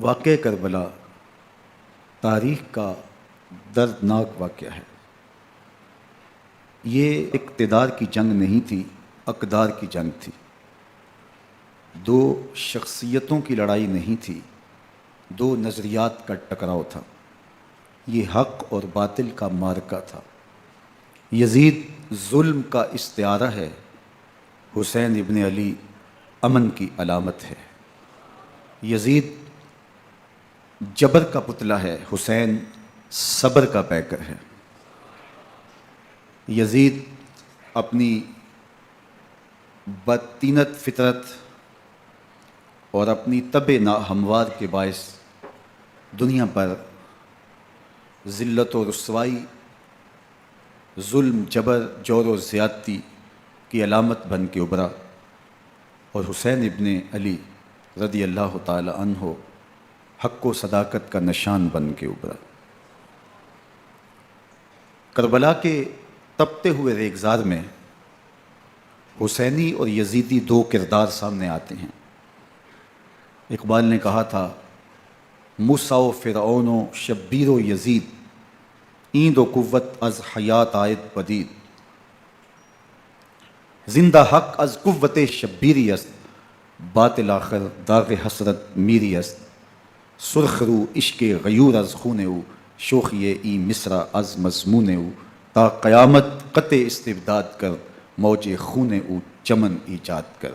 واقعہ کربلا تاریخ کا دردناک واقعہ ہے۔ یہ اقتدار کی جنگ نہیں تھی، اقدار کی جنگ تھی۔ دو شخصیتوں کی لڑائی نہیں تھی، دو نظریات کا ٹکراؤ تھا۔ یہ حق اور باطل کا معرکہ تھا۔ یزید ظلم کا استعارہ ہے، حسین ابن علی امن کی علامت ہے۔ یزید جبر کا پتلہ ہے، حسین صبر کا پیکر ہے۔ یزید اپنی بدطینت فطرت اور اپنی طبع ناہموار کے باعث دنیا پر ذلت و رسوائی، ظلم، جبر، جور و زیادتی کی علامت بن کے ابھرا، اور حسین ابن علی رضی اللہ تعالی عنہ حق و صداقت کا نشان بن کے ابھرا۔ کربلا کے تپتے ہوئے ریگزار میں حسینی اور یزیدی دو کردار سامنے آتے ہیں۔ اقبال نے کہا تھا، موسیٰ و فرعون و شبیر و یزید، ایند و قوت از حیات آید پدید، زندہ حق از قوت شبیری است، باطل آخر داغ حسرت میری است، سرخ رو عشق غیور از خون او، شوخی ای مصرع از مضمون او، تا قیامت قطع استبداد کر، موج خون او چمن ایجاد کر۔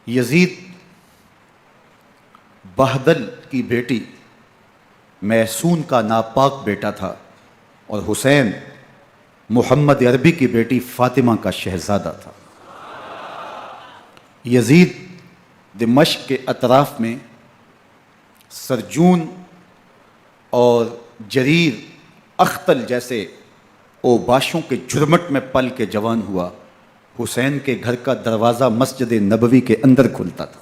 یزید بہدل کی بیٹی محسون کا ناپاک بیٹا تھا، اور حسین محمد عربی کی بیٹی فاطمہ کا شہزادہ تھا۔ یزید دمشق کے اطراف میں سرجون اور جریر، اختل جیسے اوباشوں کے جھرمٹ میں پل کے جوان ہوا۔ حسین کے گھر کا دروازہ مسجد نبوی کے اندر کھلتا تھا۔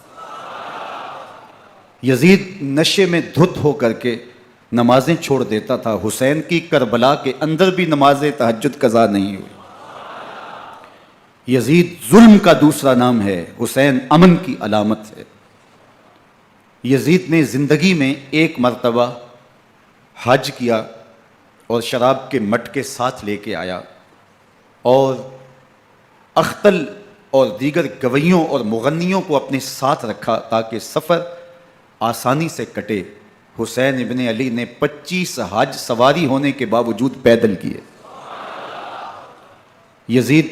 یزید نشے میں دھت ہو کر کے نمازیں چھوڑ دیتا تھا۔ حسین کی کربلا کے اندر بھی نماز تہجد قضا نہیں ہوئی۔ یزید ظلم کا دوسرا نام ہے، حسین امن کی علامت ہے۔ یزید نے زندگی میں ایک مرتبہ حج کیا اور شراب کے مٹکے ساتھ لے کے آیا، اور اختل اور دیگر گویوں اور مغنیوں کو اپنے ساتھ رکھا تاکہ سفر آسانی سے کٹے۔ حسین ابن علی نے 25 حج سواری ہونے کے باوجود پیدل کیے۔ یزید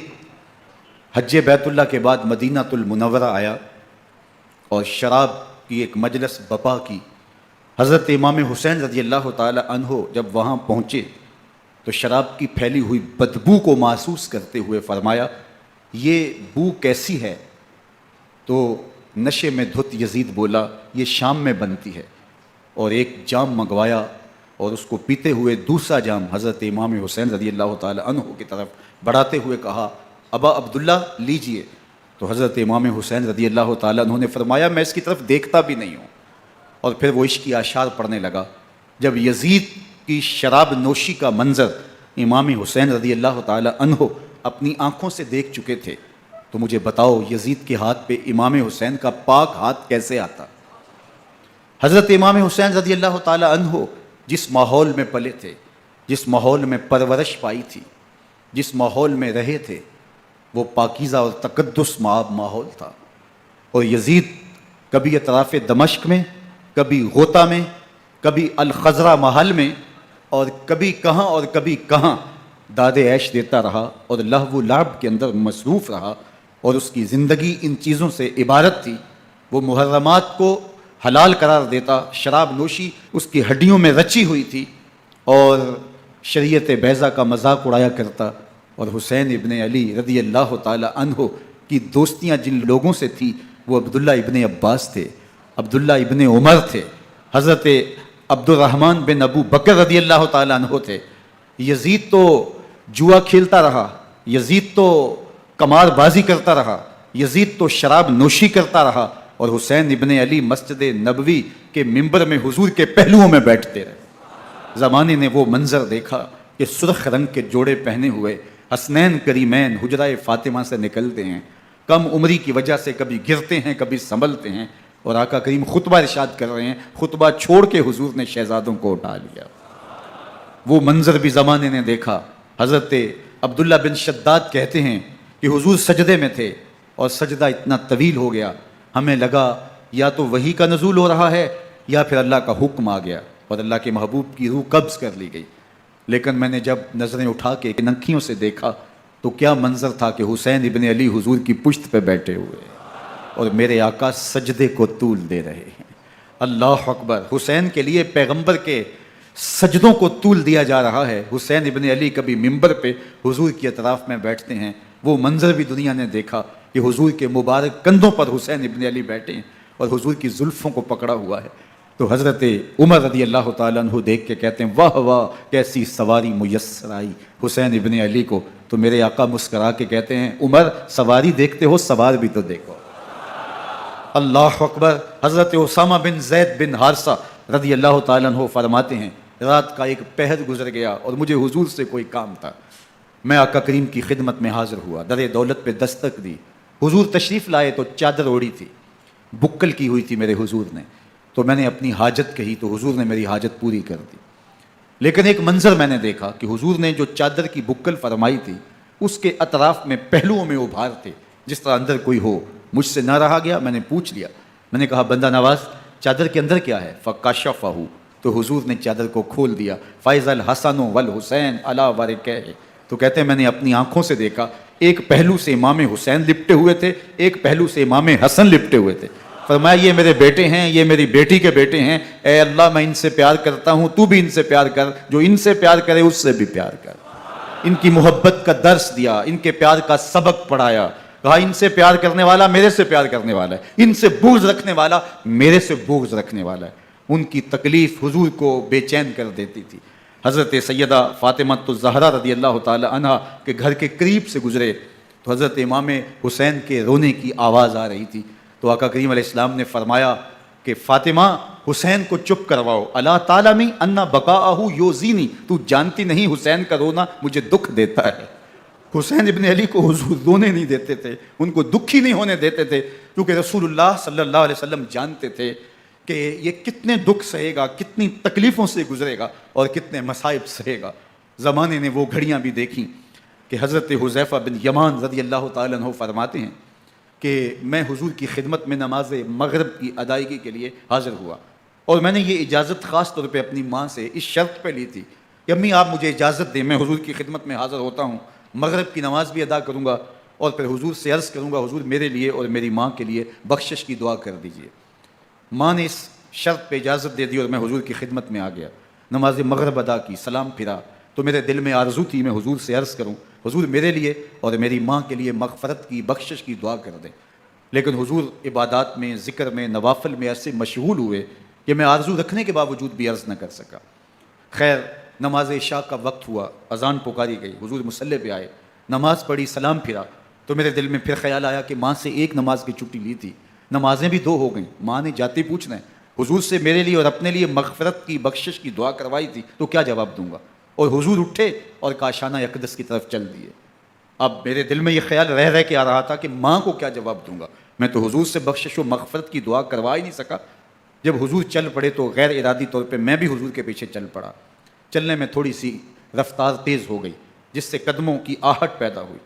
حج بیت اللہ کے بعد مدینہ المنورہ آیا اور شراب کی ایک مجلس بپا کی۔ حضرت امام حسین رضی اللہ تعالی عنہ جب وہاں پہنچے تو شراب کی پھیلی ہوئی بدبو کو محسوس کرتے ہوئے فرمایا، یہ بو کیسی ہے؟ تو نشے میں دھت یزید بولا، یہ شام میں بنتی ہے، اور ایک جام منگوایا اور اس کو پیتے ہوئے دوسرا جام حضرت امام حسین رضی اللہ تعالی عنہ کی طرف بڑھاتے ہوئے کہا، ابا عبداللہ لیجئے۔ تو حضرت امام حسین رضی اللہ تعالی عنہ نے فرمایا، میں اس کی طرف دیکھتا بھی نہیں ہوں، اور پھر وہ عشق کی اشعار پڑھنے لگا۔ جب یزید کی شراب نوشی کا منظر امام حسین رضی اللہ تعالی عنہ اپنی آنکھوں سے دیکھ چکے تھے تو مجھے بتاؤ، یزید کے ہاتھ پہ امام حسین کا پاک ہاتھ کیسے آتا؟ حضرت امام حسین رضی اللہ تعالی عنہ جس ماحول میں پلے تھے، جس ماحول میں پرورش پائی تھی، جس ماحول میں رہے تھے، وہ پاکیزہ اور تقدس ماحول تھا۔ اور یزید کبھی اطراف دمشق میں، کبھی غوطہ میں، کبھی الخضرہ محل میں، اور کبھی کہاں اور کبھی کہاں داد عیش دیتا رہا اور لہو و لعب کے اندر مصروف رہا، اور اس کی زندگی ان چیزوں سے عبارت تھی۔ وہ محرمات کو حلال قرار دیتا، شراب نوشی اس کی ہڈیوں میں رچی ہوئی تھی، اور شریعت بیضا کا مذاق اڑایا کرتا۔ اور حسین ابن علی رضی اللہ تعالی عنہ کی دوستیاں جن لوگوں سے تھی وہ عبداللہ ابن عباس تھے، عبداللہ ابن عمر تھے، حضرت عبد الرحمن بن ابو بکر رضی اللہ تعالی عنہ تھے۔ یزید تو جوا کھیلتا رہا، یزید تو قمار بازی کرتا رہا، یزید تو شراب نوشی کرتا رہا، اور حسین ابن علی مسجد نبوی کے ممبر میں حضور کے پہلوؤں میں بیٹھتے رہے۔ زمانے نے وہ منظر دیکھا کہ سرخ رنگ کے جوڑے پہنے ہوئے حسنین کریمین حجرہ فاطمہ سے نکلتے ہیں، کم عمری کی وجہ سے کبھی گرتے ہیں، کبھی سنبھلتے ہیں، اور آقا کریم خطبہ ارشاد کر رہے ہیں، خطبہ چھوڑ کے حضور نے شہزادوں کو اٹھا لیا۔ وہ منظر بھی زمانے نے دیکھا۔ حضرت عبداللہ بن شداد کہتے ہیں کہ حضور سجدے میں تھے اور سجدہ اتنا طویل ہو گیا، ہمیں لگا یا تو وحی کا نزول ہو رہا ہے یا پھر اللہ کا حکم آ گیا اور اللہ کے محبوب کی روح قبض کر لی گئی۔ لیکن میں نے جب نظریں اٹھا کے ننکیوں سے دیکھا تو کیا منظر تھا کہ حسین ابن علی حضور کی پشت پہ بیٹھے ہوئے اور میرے آقا سجدے کو طول دے رہے ہیں۔ اللہ اکبر! حسین کے لیے پیغمبر کے سجدوں کو طول دیا جا رہا ہے۔ حسین ابن علی کبھی ممبر پہ حضور کی اطراف میں بیٹھتے ہیں، وہ منظر بھی دنیا نے دیکھا کہ حضور کے مبارک کندھوں پر حسین ابن علی بیٹھے ہیں اور حضور کی زلفوں کو پکڑا ہوا ہے۔ تو حضرت عمر رضی اللہ تعالیٰ عنہ دیکھ کے کہتے ہیں واہ واہ کیسی سواری میسر آئی حسین ابن علی کو۔ تو میرے آقا مسکرا کے کہتے ہیں عمر سواری دیکھتے ہو سوار بھی تو دیکھو۔ اللہ اکبر! حضرت اسامہ بن زید بن حارثہ رضی اللہ تعالیٰ عنہ فرماتے ہیں رات کا ایک پہر گزر گیا اور مجھے حضور سے کوئی کام تھا، میں آقا کریم کی خدمت میں حاضر ہوا، در دولت پہ دستک دی، حضور تشریف لائے تو چادر اوڑی تھی، بکل کی ہوئی تھی میرے حضور نے، تو میں نے اپنی حاجت کہی تو حضور نے میری حاجت پوری کر دی۔ لیکن ایک منظر میں نے دیکھا کہ حضور نے جو چادر کی بکل فرمائی تھی اس کے اطراف میں پہلوؤں میں ابھار تھے جس طرح اندر کوئی ہو۔ مجھ سے نہ رہا گیا، میں نے پوچھ لیا، میں نے کہا بندہ نواز چادر کے اندر کیا ہے؟ فکشفہ، تو حضور نے چادر کو کھول دیا۔ فیض الحسن والحسین علی ورکہ، تو کہتے ہیں میں نے اپنی آنکھوں سے دیکھا ایک پہلو سے امام حسین لپٹے ہوئے تھے، ایک پہلو سے امام حسن لپٹے ہوئے تھے۔ فرمایا یہ میرے بیٹے ہیں، یہ میری بیٹی کے بیٹے ہیں، اے اللہ میں ان سے پیار کرتا ہوں، تو بھی ان سے پیار کر، جو ان سے پیار کرے اس سے بھی پیار کر۔ ان کی محبت کا درس دیا، ان کے پیار کا سبق پڑھایا، کہا ان سے پیار کرنے والا میرے سے پیار کرنے والا ہے، ان سے بغض رکھنے والا میرے سے بغض رکھنے والا ہے۔ ان کی تکلیف حضور کو بے چین کر دیتی تھی۔ حضرت سیدہ فاطمہ الزہرا رضی اللہ تعالی عنہا کے گھر کے قریب سے گزرے تو حضرت امام حسین کے رونے کی آواز آ رہی تھی، تو آقا کریم علیہ السلام نے فرمایا کہ فاطمہ حسین کو چپ کرواؤ، اللہ تعالیٰ انا بقاءہ یوزینی، تو جانتی نہیں حسین کا رونا مجھے دکھ دیتا ہے۔ حسین ابن علی کو حضور رونے نہیں دیتے تھے، ان کو دکھی نہیں ہونے دیتے تھے، کیونکہ رسول اللہ صلی اللہ علیہ وسلم جانتے تھے کہ یہ کتنے دکھ سہے گا، کتنی تکلیفوں سے گزرے گا اور کتنے مصائب سہے گا۔ زمانے نے وہ گھڑیاں بھی دیکھیں کہ حضرت حذیفہ بن یمان رضی اللہ تعالیٰ عنہ فرماتے ہیں کہ میں حضور کی خدمت میں نماز مغرب کی ادائیگی کے لیے حاضر ہوا، اور میں نے یہ اجازت خاص طور پہ اپنی ماں سے اس شرط پہ لی تھی کہ امی آپ مجھے اجازت دیں، میں حضور کی خدمت میں حاضر ہوتا ہوں، مغرب کی نماز بھی ادا کروں گا اور پھر حضور سے عرض کروں گا حضور میرے لیے اور میری ماں کے لیے بخشش کی دعا کر دیجیے۔ ماں نے اس شرط پہ اجازت دے دی اور میں حضور کی خدمت میں آ گیا، نماز مغرب ادا کی، سلام پھرا تو میرے دل میں آرزو تھی میں حضور سے عرض کروں حضور میرے لیے اور میری ماں کے لیے مغفرت کی بخشش کی دعا کر دیں، لیکن حضور عبادات میں، ذکر میں، نوافل میں ایسے مشغول ہوئے کہ میں آرزو رکھنے کے باوجود بھی عرض نہ کر سکا۔ خیر نماز عشاء کا وقت ہوا، اذان پکاری گئی، حضور مصلی پہ آئے، نماز پڑھی، سلام پھرا تو میرے دل میں پھر خیال آیا کہ ماں سے ایک نماز کی چھٹی لی تھی، نمازیں بھی دو ہو گئیں، ماں نے جاتی پوچھنا ہے حضور سے میرے لیے اور اپنے لیے مغفرت کی بخشش کی دعا کروائی تھی تو کیا جواب دوں گا؟ اور حضور اٹھے اور کاشانہ اقدس کی طرف چل دیے۔ اب میرے دل میں یہ خیال رہ کے آ رہا تھا کہ ماں کو کیا جواب دوں گا، میں تو حضور سے بخشش و مغفرت کی دعا کروا ہی نہیں سکا۔ جب حضور چل پڑے تو غیر ارادی طور پہ میں بھی حضور کے پیچھے چل پڑا، چلنے میں تھوڑی سی رفتار تیز ہو گئی جس سے قدموں کی آہٹ پیدا ہوئی،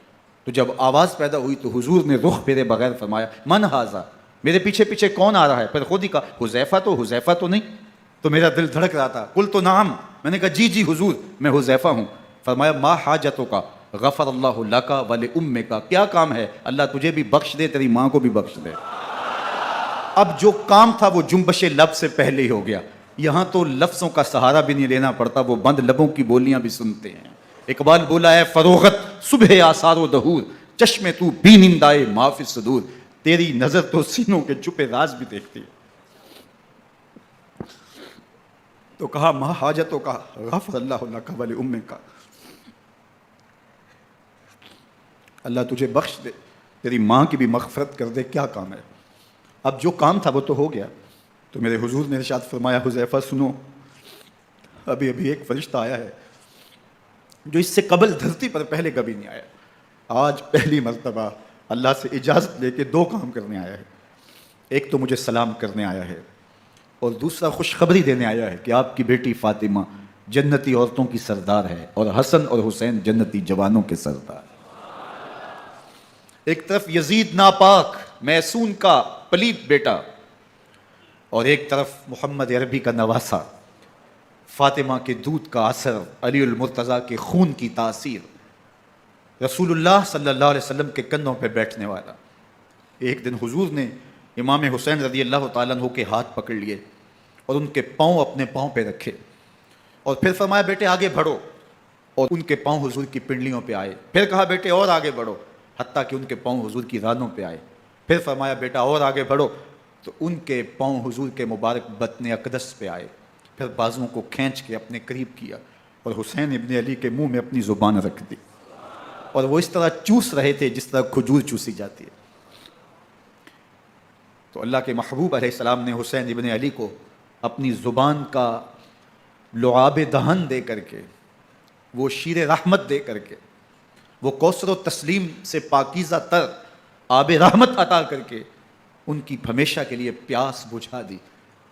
تو جب آواز پیدا ہوئی تو حضور نے رخ پھیرے بغیر فرمایا من ھذا، میرے پیچھے پیچھے کون آ رہا ہے؟ پھر خود ہی کہا حذیفہ تو نہیں؟ تو میرا دل دھڑک رہا تھا، قلت نعم، میں نے کہا جی حضور میں حذیفہ ہوں۔ فرمایا ما حاجتک غفر اللہ لک ولامک، کیا کام ہے؟ اللہ تجھے بھی بخش دے، تیری ماں کو بھی بخش دے۔ اب جو کام تھا وہ جنبش لب سے پہلے ہی ہو گیا، یہاں تو لفظوں کا سہارا بھی نہیں لینا پڑتا، وہ بند لبوں کی بولیاں بھی سنتے ہیں۔ اقبال بولا ہے فروغت صبح آثار و دہور، چشم تو بینندائے ما فی الصدور، تیری نظر تو سینوں کے چھپے راز بھی دیکھتی ہے۔ تو کہا ما حاجتوں کا غفر اللہ لک ولامک، اللہ تجھے بخش دے، تیری ماں کی بھی مغفرت کر دے، کیا کام ہے؟ اب جو کام تھا وہ تو ہو گیا۔ تو میرے حضور نے ارشاد فرمایا حذیفہ سنو، ابھی ایک فرشتہ آیا ہے جو اس سے قبل دھرتی پر پہلے کبھی نہیں آیا، آج پہلی مرتبہ اللہ سے اجازت لے کے دو کام کرنے آیا ہے۔ ایک تو مجھے سلام کرنے آیا ہے اور دوسرا خوشخبری دینے آیا ہے کہ آپ کی بیٹی فاطمہ جنتی عورتوں کی سردار ہے اور حسن اور حسین جنتی جوانوں کے سردار۔ ایک طرف یزید ناپاک میسون کا پلیت بیٹا اور ایک طرف محمد عربی کا نواسا، فاطمہ کے دودھ کا اثر، علی المرتضیٰ کے خون کی تاثیر، رسول اللہ صلی اللہ علیہ وسلم کے کندھوں پہ بیٹھنے والا۔ ایک دن حضور نے امام حسین رضی اللہ تعالیٰ عنہ کے ہاتھ پکڑ لیے اور ان کے پاؤں اپنے پاؤں پہ رکھے اور پھر فرمایا بیٹے آگے بڑھو، اور ان کے پاؤں حضور کی پنڈلیوں پہ آئے۔ پھر کہا بیٹے اور آگے بڑھو، حتیٰ کہ ان کے پاؤں حضور کی رانوں پہ آئے۔ پھر فرمایا بیٹا اور آگے بڑھو، تو ان کے پاؤں حضور کے مبارک بطن اقدس پہ آئے۔ پھر بازوؤں کو کھینچ کے اپنے قریب کیا اور حسین ابن علی کے منہ میں اپنی زبان رکھ دی، اور وہ اس طرح چوس رہے تھے جس طرح کھجور چوسی جاتی ہے۔ تو اللہ کے محبوب علیہ السلام نے حسین ابن علی کو اپنی زبان کا لعاب دہن دے کر کے، وہ شیر رحمت دے کر کے، وہ کوثر و تسلیم سے پاکیزہ تر آب رحمت عطا کر کے ان کی ہمیشہ کے لیے پیاس بجھا دی،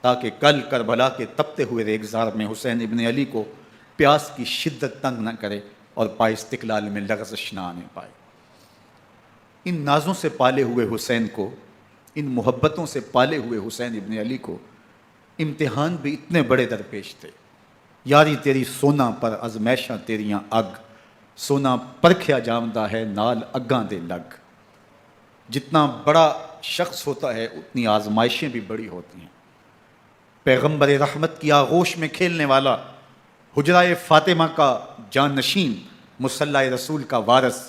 تاکہ کل کربلا کے تپتے ہوئے ریگزار میں حسین ابن علی کو پیاس کی شدت تنگ نہ کرے اور پائے استقلال میں لغزش نہ آنے پائے۔ ان نازوں سے پالے ہوئے حسین کو، ان محبتوں سے پالے ہوئے حسین ابن علی کو امتحان بھی اتنے بڑے درپیش تھے۔ یاری تیری سونا پر ازمیشاں تیریاں اگ، سونا پرکھیا جامدہ ہے نال اگاں دے لگ۔ جتنا بڑا شخص ہوتا ہے اتنی آزمائشیں بھی بڑی ہوتی ہیں۔ پیغمبر رحمت کی آغوش میں کھیلنے والا، حجرہ فاطمہ کا جانشین، مصلی رسول کا وارث،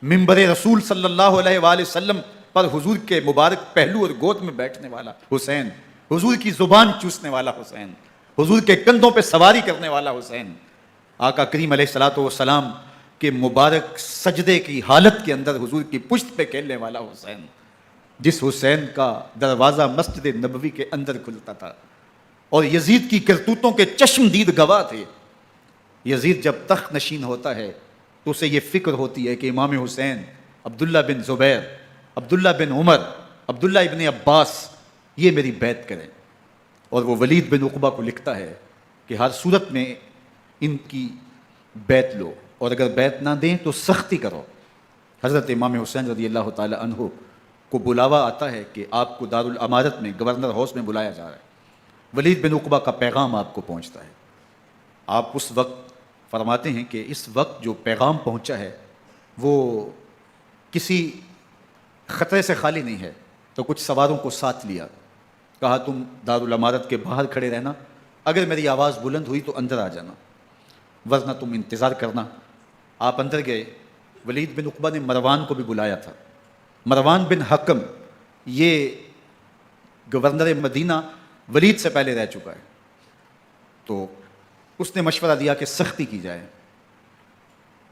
منبر رسول صلی اللہ علیہ وآلہ وسلم پر حضور کے مبارک پہلو اور گود میں بیٹھنے والا حسین، حضور کی زبان چوسنے والا حسین، حضور کے کندھوں پہ سواری کرنے والا حسین، آقا کریم علیہ الصلوۃ والسلام کے مبارک سجدے کی حالت کے اندر حضور کی پشت پہ کھیلنے والا حسین، جس حسین کا دروازہ مسجد نبوی کے اندر کھلتا تھا اور یزید کی کرتوتوں کے چشم دید گواہ تھے۔ یزید جب تخت نشین ہوتا ہے تو اسے یہ فکر ہوتی ہے کہ امام حسین، عبداللہ بن زبیر، عبداللہ بن عمر، عبداللہ ابن عباس یہ میری بیعت کریں، اور وہ ولید بن عقبہ کو لکھتا ہے کہ ہر صورت میں ان کی بیعت لو، اور اگر بیعت نہ دیں تو سختی کرو۔ حضرت امام حسین رضی اللہ تعالی عنہ کو بلاوا آتا ہے کہ آپ کو دارالامارت میں گورنر ہاؤس میں بلایا جا رہا ہے، ولید بن عقبہ کا پیغام آپ کو پہنچتا ہے۔ آپ اس وقت فرماتے ہیں کہ اس وقت جو پیغام پہنچا ہے وہ کسی خطرے سے خالی نہیں ہے، تو کچھ سواروں کو ساتھ لیا، کہا تم دارالامارت کے باہر کھڑے رہنا، اگر میری آواز بلند ہوئی تو اندر آ جانا، ورنہ تم انتظار کرنا۔ آپ اندر گئے۔ ولید بن عقبہ نے مروان کو بھی بلایا تھا۔ مروان بن حکم یہ گورنر مدینہ ولید سے پہلے رہ چکا ہے، تو اس نے مشورہ دیا کہ سختی کی جائے۔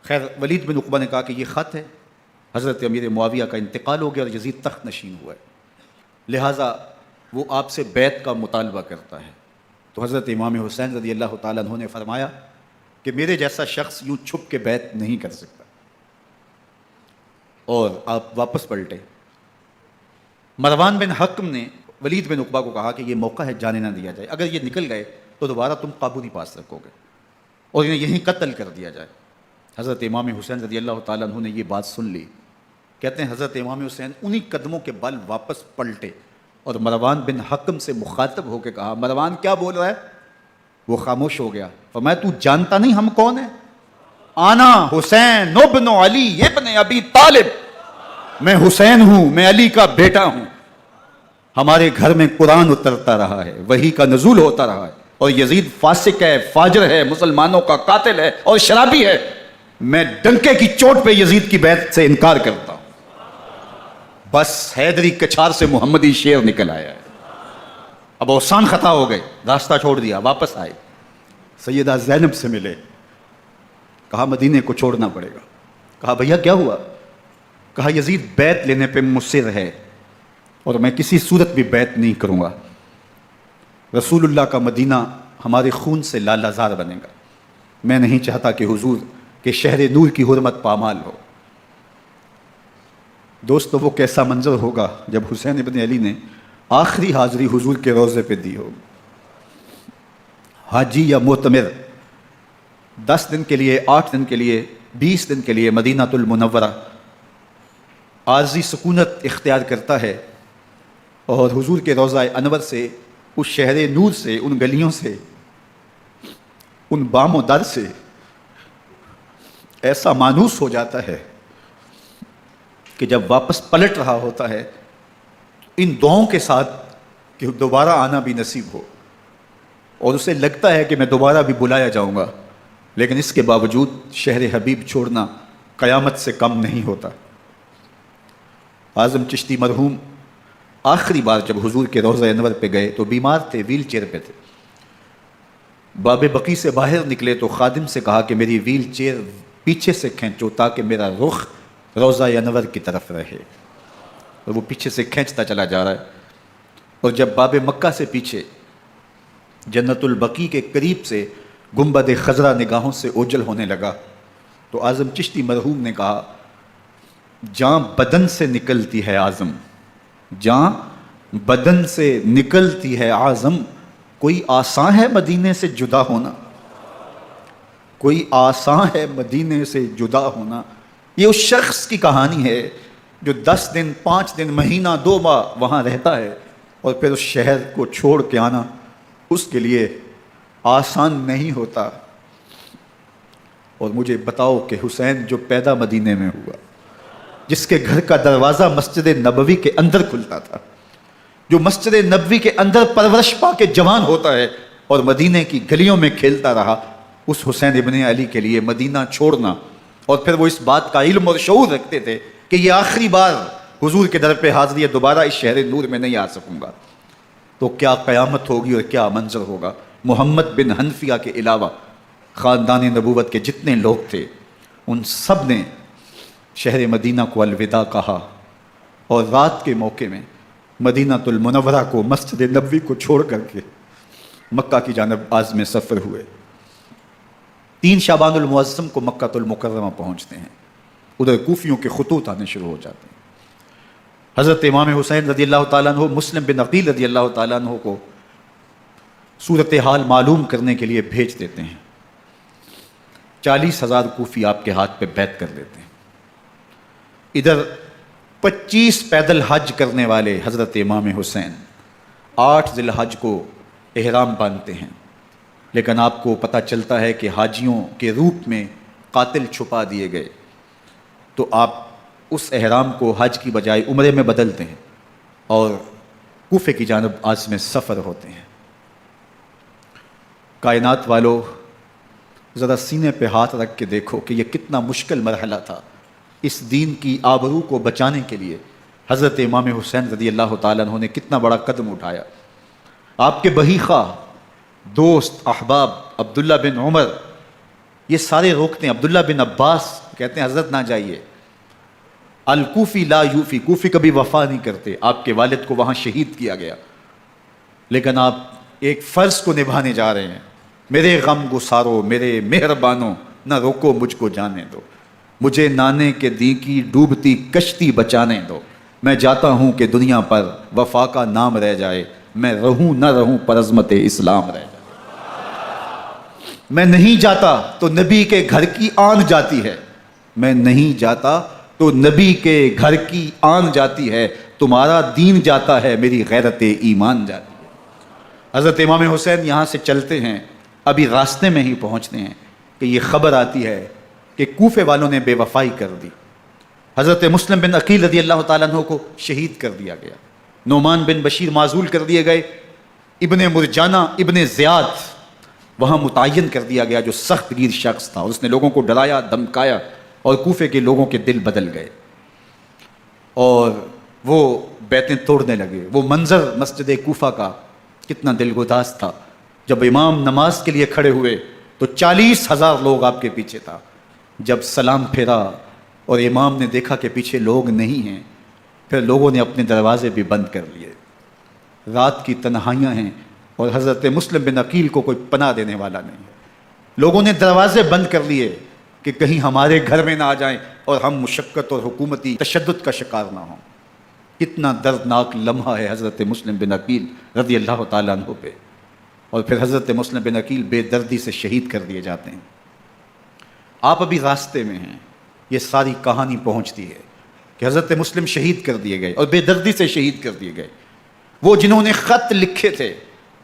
خیر ولید بن عقبہ نے کہا کہ یہ خط ہے، حضرت امیر معاویہ کا انتقال ہو گیا اور یزید تخت نشین ہوا ہے، لہٰذا وہ آپ سے بیعت کا مطالبہ کرتا ہے۔ تو حضرت امام حسین رضی اللہ تعالیٰ عنہ نے فرمایا کہ میرے جیسا شخص یوں چھپ کے بیعت نہیں کر سکتا، اور آپ واپس پلٹے۔ مروان بن حکم نے ولید بن عقبہ کو کہا کہ یہ موقع ہے جانے نہ دیا جائے، اگر یہ نکل گئے تو دوبارہ تم قابو نہیں پا سکو گے اور انہیں یہیں قتل کر دیا جائے۔ حضرت امام حسین رضی اللہ تعالیٰ عنہ نے یہ بات سن لی۔ کہتے ہیں حضرت امام حسین انہی قدموں کے بل واپس پلٹے اور مروان بن حکم سے مخاطب ہو کے کہا، مروان کیا بول رہا ہے؟ وہ خاموش ہو گیا۔ فرمایا تو جانتا نہیں ہم کون ہیں؟ آنا حسین ابن علی ابن ابی طالب، میں حسین ہوں، میں علی کا بیٹا ہوں۔ ہمارے گھر میں قرآن اترتا رہا ہے، وحی کا نزول ہوتا رہا ہے، اور یزید فاسق ہے، فاجر ہے، مسلمانوں کا قاتل ہے اور شرابی ہے۔ میں ڈنکے کی چوٹ پہ یزید کی بیعت سے انکار کرتا ہوں۔ بس حیدری کچھار سے محمدی شیر نکل آیا ہے۔ اب اوسان خطا ہو گئے، راستہ چھوڑ دیا، واپس آئے، سیدہ زینب سے ملے، کہا مدینے کو چھوڑنا پڑے گا۔ کہا بھیا کیا ہوا؟ کہا یزید بیعت لینے پہ مصر ہے اور میں کسی صورت بھی بیعت نہیں کروں گا۔ رسول اللہ کا مدینہ ہمارے خون سے لالازار بنے گا، میں نہیں چاہتا کہ حضور کے شہر نور کی حرمت پامال ہو۔ دوستو وہ کیسا منظر ہوگا جب حسین ابن علی نے آخری حاضری حضور کے روضے پہ دی ہو، حاجی یا معتمر 10 دن کے لیے، 8 دن کے لیے، 20 دن کے لیے مدینہ المنورہ عارضی سکونت اختیار کرتا ہے، اور حضور کے روضہ انور سے، اس شہر نور سے، ان گلیوں سے، ان بام و در سے ایسا مانوس ہو جاتا ہے کہ جب واپس پلٹ رہا ہوتا ہے ان دعاؤں کے ساتھ کہ دوبارہ آنا بھی نصیب ہو، اور اسے لگتا ہے کہ میں دوبارہ بھی بلایا جاؤں گا، لیکن اس کے باوجود شہر حبیب چھوڑنا قیامت سے کم نہیں ہوتا۔ اعظم چشتی مرحوم آخری بار جب حضور کے روضہ انور پہ گئے تو بیمار تھے، ویل چیئر پہ تھے۔ باب بقی سے باہر نکلے تو خادم سے کہا کہ میری ویل چیئر پیچھے سے کھینچو تاکہ میرا رخ روضہ انور کی طرف رہے، اور وہ پیچھے سے کھینچتا چلا جا رہا ہے، اور جب باب مکہ سے پیچھے جنت البقیع کے قریب سے گنبد خضرا نگاہوں سے اوجل ہونے لگا تو اعظم چشتی مرحوم نے کہا جاں بدن سے نکلتی ہے اعظم، جاں بدن سے نکلتی ہے اعظم، کوئی آسان ہے مدینے سے جدا ہونا، کوئی آسان ہے مدینے سے جدا ہونا۔ یہ اس شخص کی کہانی ہے جو 10 دن، 5 دن، مہینہ، 2 ماہ وہاں رہتا ہے، اور پھر اس شہر کو چھوڑ کے آنا اس کے لیے آسان نہیں ہوتا۔ اور مجھے بتاؤ کہ حسین جو پیدا مدینے میں ہوا، جس کے گھر کا دروازہ مسجد نبوی کے اندر کھلتا تھا، جو مسجد نبوی کے اندر پرورش پا کے جوان ہوتا ہے اور مدینے کی گلیوں میں کھیلتا رہا، اس حسین ابن علی کے لیے مدینہ چھوڑنا، اور پھر وہ اس بات کا علم اور شعور رکھتے تھے کہ یہ آخری بار حضور کے در پہ حاضری ہے، دوبارہ اس شہر نور میں نہیں آ سکوں گا، تو کیا قیامت ہوگی اور کیا منظر ہوگا۔ محمد بن حنفیہ کے علاوہ خاندان نبوت کے جتنے لوگ تھے ان سب نے شہر مدینہ کو الوداع کہا، اور رات کے موقع میں مدینہ المنورہ کو، مسجد نبوی کو چھوڑ کر کے مکہ کی جانب عازم سفر ہوئے۔ 3 شعبان المعظم کو مکہ المکرمہ پہنچتے ہیں، ادھر کوفیوں کے خطوط آنے شروع ہو جاتے ہیں۔ حضرت امام حسین رضی اللہ تعالیٰ عنہ مسلم بن عقیل رضی اللہ تعالیٰ عنہ کو صورتحال معلوم کرنے کے لیے بھیج دیتے ہیں۔ 40,000 کوفی آپ کے ہاتھ پہ بیعت کر لیتے ہیں۔ ادھر 25 پیدل حج کرنے والے حضرت امام حسین 8 ذی الحج کو احرام باندھتے ہیں، لیکن آپ کو پتہ چلتا ہے کہ حاجیوں کے روپ میں قاتل چھپا دیے گئے، تو آپ اس احرام کو حج کی بجائے عمرے میں بدلتے ہیں اور کوفے کی جانب عازم سفر ہوتے ہیں۔ کائنات والو، ذرا سینے پہ ہاتھ رکھ کے دیکھو کہ یہ کتنا مشکل مرحلہ تھا۔ اس دین کی آبرو کو بچانے کے لیے حضرت امام حسین رضی اللہ تعالیٰ عنہ نے کتنا بڑا قدم اٹھایا۔ آپ کے بہی خواہ، دوست، احباب عبداللہ بن عمر یہ سارے روکتے ہیں، عبداللہ بن عباس کہتے ہیں حضرت نہ جائیے، الکوفی لا یوفی، کوفی کبھی وفا نہیں کرتے، آپ کے والد کو وہاں شہید کیا گیا، لیکن آپ ایک فرض کو نبھانے جا رہے ہیں۔ میرے غم گسارو، میرے مہربانوں، نہ روکو مجھ کو جانے دو، مجھے نانے کے دی کی ڈوبتی کشتی بچانے دو، میں جاتا ہوں کہ دنیا پر وفا کا نام رہ جائے، میں رہوں نہ رہوں پر عظمت اسلام رہ جائے۔ میں نہیں جاتا تو نبی کے گھر کی آن جاتی ہے، میں نہیں جاتا تو نبی کے گھر کی آن جاتی ہے، تمہارا دین جاتا ہے، میری غیرت ایمان جاتی ہے۔ حضرت امام حسین یہاں سے چلتے ہیں، ابھی راستے میں ہی پہنچتے ہیں کہ یہ خبر آتی ہے کہ کوفے والوں نے بے وفائی کر دی، حضرت مسلم بن عقیل رضی اللہ تعالیٰ عنہ کو شہید کر دیا گیا، نعمان بن بشیر معزول کر دیے گئے، ابن مرجانہ ابن زیاد وہاں متعین کر دیا گیا جو سخت گیر شخص تھا، اور اس نے لوگوں کو ڈرایا، دھمکایا، اور کوفے کے لوگوں کے دل بدل گئے اور وہ بیتیں توڑنے لگے۔ وہ منظر مسجد کوفہ کا کتنا دل گداز تھا، جب امام نماز کے لیے کھڑے ہوئے تو 40,000 لوگ آپ کے پیچھے تھا، جب سلام پھیرا اور امام نے دیکھا کہ پیچھے لوگ نہیں ہیں، پھر لوگوں نے اپنے دروازے بھی بند کر لیے۔ رات کی تنہائیاں ہیں اور حضرت مسلم بن عقیل کو کوئی پناہ دینے والا نہیں ہے، لوگوں نے دروازے بند کر لیے کہ کہیں ہمارے گھر میں نہ آ جائیں اور ہم مشقت اور حکومتی تشدد کا شکار نہ ہوں۔ کتنا دردناک لمحہ ہے حضرت مسلم بن عقیل رضی اللہ تعالیٰ عنہ پہ، اور پھر حضرت مسلم بن عقیل بے دردی سے شہید کر دیے جاتے ہیں۔ آپ ابھی راستے میں ہیں، یہ ساری کہانی پہنچتی ہے کہ حضرت مسلم شہید کر دیے گئے اور بے دردی سے شہید کر دیے گئے۔ وہ جنہوں نے خط لکھے تھے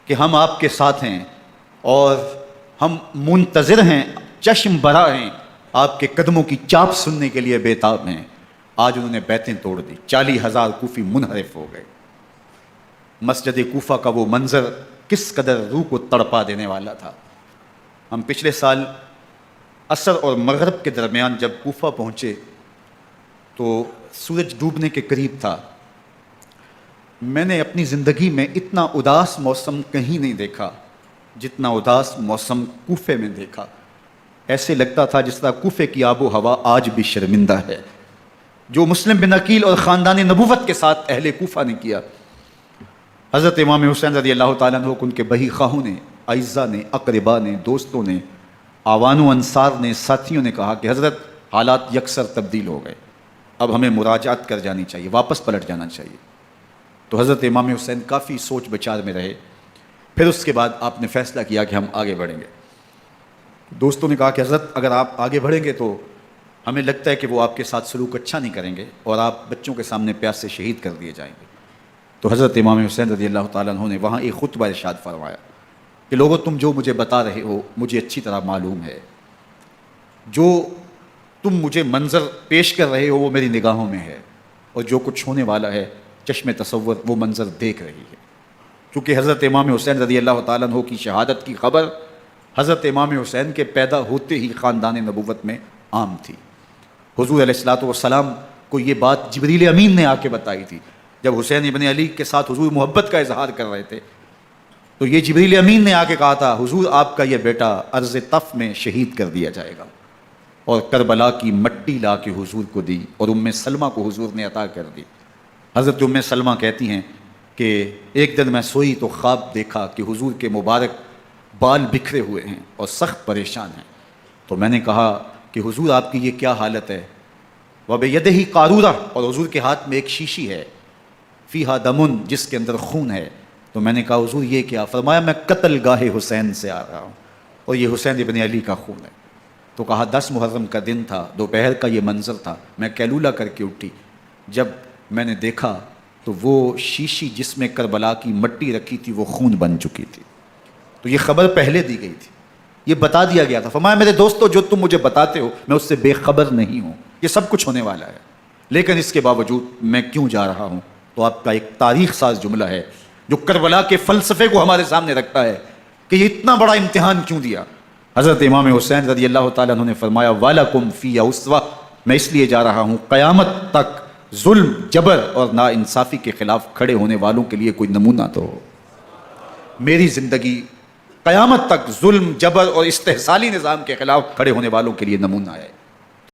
کہ ہم آپ کے ساتھ ہیں اور ہم منتظر ہیں، چشم برا ہیں، آپ کے قدموں کی چاپ سننے کے لیے بےتاب ہیں، آج انہوں نے بیتیں توڑ دی، 40,000 کوفی منحرف ہو گئے۔ مسجد کوفہ کا وہ منظر کس قدر روح کو تڑپا دینے والا تھا۔ ہم پچھلے سال عصر اور مغرب کے درمیان جب کوفہ پہنچے تو سورج ڈوبنے کے قریب تھا۔ میں نے اپنی زندگی میں اتنا اداس موسم کہیں نہیں دیکھا جتنا اداس موسم کوفے میں دیکھا۔ ایسے لگتا تھا جس طرح کوفے کی آب و ہوا آج بھی شرمندہ ہے، جو مسلم بن عقیل اور خاندان نبوت کے ساتھ اہل کوفہ نے کیا۔ حضرت امام حسین رضی اللہ تعالیٰ عنہ کو ان کے بہی خواہوں نے، اعزاء نے، اقربا نے، دوستوں نے، آوان و انصار نے، ساتھیوں نے کہا کہ حضرت حالات یکسر تبدیل ہو گئے، اب ہمیں مراجعت کر جانی چاہیے، واپس پلٹ جانا چاہیے۔ تو حضرت امام حسین کافی سوچ بچار میں رہے، پھر اس کے بعد آپ نے فیصلہ کیا کہ ہم آگے بڑھیں گے۔ دوستوں نے کہا کہ حضرت اگر آپ آگے بڑھیں گے تو ہمیں لگتا ہے کہ وہ آپ کے ساتھ سلوک اچھا نہیں کریں گے اور آپ بچوں کے سامنے پیاس سے شہید کر دیے جائیں گے۔ تو حضرت امام حسین رضی اللہ تعالیٰ عنہ نے وہاں ایک خطبہ ارشاد فرمایا کہ لوگوں تم جو مجھے بتا رہے ہو مجھے اچھی طرح معلوم ہے، جو تم مجھے منظر پیش کر رہے ہو وہ میری نگاہوں میں ہے، اور جو کچھ ہونے والا ہے چشم تصور وہ منظر دیکھ رہی ہے۔ کیونکہ حضرت امام حسین رضی اللہ تعالیٰ عنہ کی شہادت کی خبر حضرت امام حسین کے پیدا ہوتے ہی خاندان نبوت میں عام تھی۔ حضور علیہ الصلوۃ والسلام کو یہ بات جبریل امین نے آ کے بتائی تھی جب حسین ابن علی کے ساتھ حضور محبت کا اظہار کر رہے تھے، تو یہ جبریل امین نے آ کے کہا تھا حضور آپ کا یہ بیٹا عرض طف میں شہید کر دیا جائے گا، اور کربلا کی مٹی لا کے حضور کو دی اور ام سلمہ کو حضور نے عطا کر دی۔ حضرت ام سلمہ کہتی ہیں کہ ایک دن میں سوئی تو خواب دیکھا کہ حضور کے مبارک بال بکھرے ہوئے ہیں اور سخت پریشان ہیں، تو میں نے کہا کہ حضور آپ کی یہ کیا حالت ہے؟ وَبِيَدِهِ قَارُورَةٌ، اور حضور کے ہاتھ میں ایک شیشی ہے، فیہا دمن، جس کے اندر خون ہے۔ تو میں نے کہا حضور یہ کیا؟ فرمایا میں قتل گاہ حسین سے آ رہا ہوں اور یہ حسین ابن علی کا خون ہے۔ تو کہا 10 محرم کا دن تھا، دوپہر کا یہ منظر تھا، میں قیلولہ کر کے اٹھی، جب میں نے دیکھا تو وہ شیشی جس میں کربلا کی مٹی رکھی تھی وہ خون بن چکی تھی۔ تو یہ خبر پہلے دی گئی تھی، یہ بتا دیا گیا تھا۔ فرمایا میرے دوستو جو تم مجھے بتاتے ہو میں اس سے بے خبر نہیں ہوں، یہ سب کچھ ہونے والا ہے، لیکن اس کے باوجود میں کیوں جا رہا ہوں؟ تو آپ کا ایک تاریخ ساز جملہ ہے جو کربلا کے فلسفے کو ہمارے سامنے رکھتا ہے کہ یہ اتنا بڑا امتحان کیوں دیا۔ حضرت امام حسین رضی اللہ تعالیٰ عنہ نے فرمایا وَلَكُمْ فِي أُسْوَةٌ، میں اس لیے جا رہا ہوں قیامت تک ظلم، جبر اور ناانصافی کے خلاف کھڑے ہونے والوں کے لیے کوئی نمونہ تو ہو۔ میری زندگی قیامت تک ظلم، جبر اور استحصالی نظام کے خلاف کھڑے ہونے والوں کے لیے نمونہ ہے۔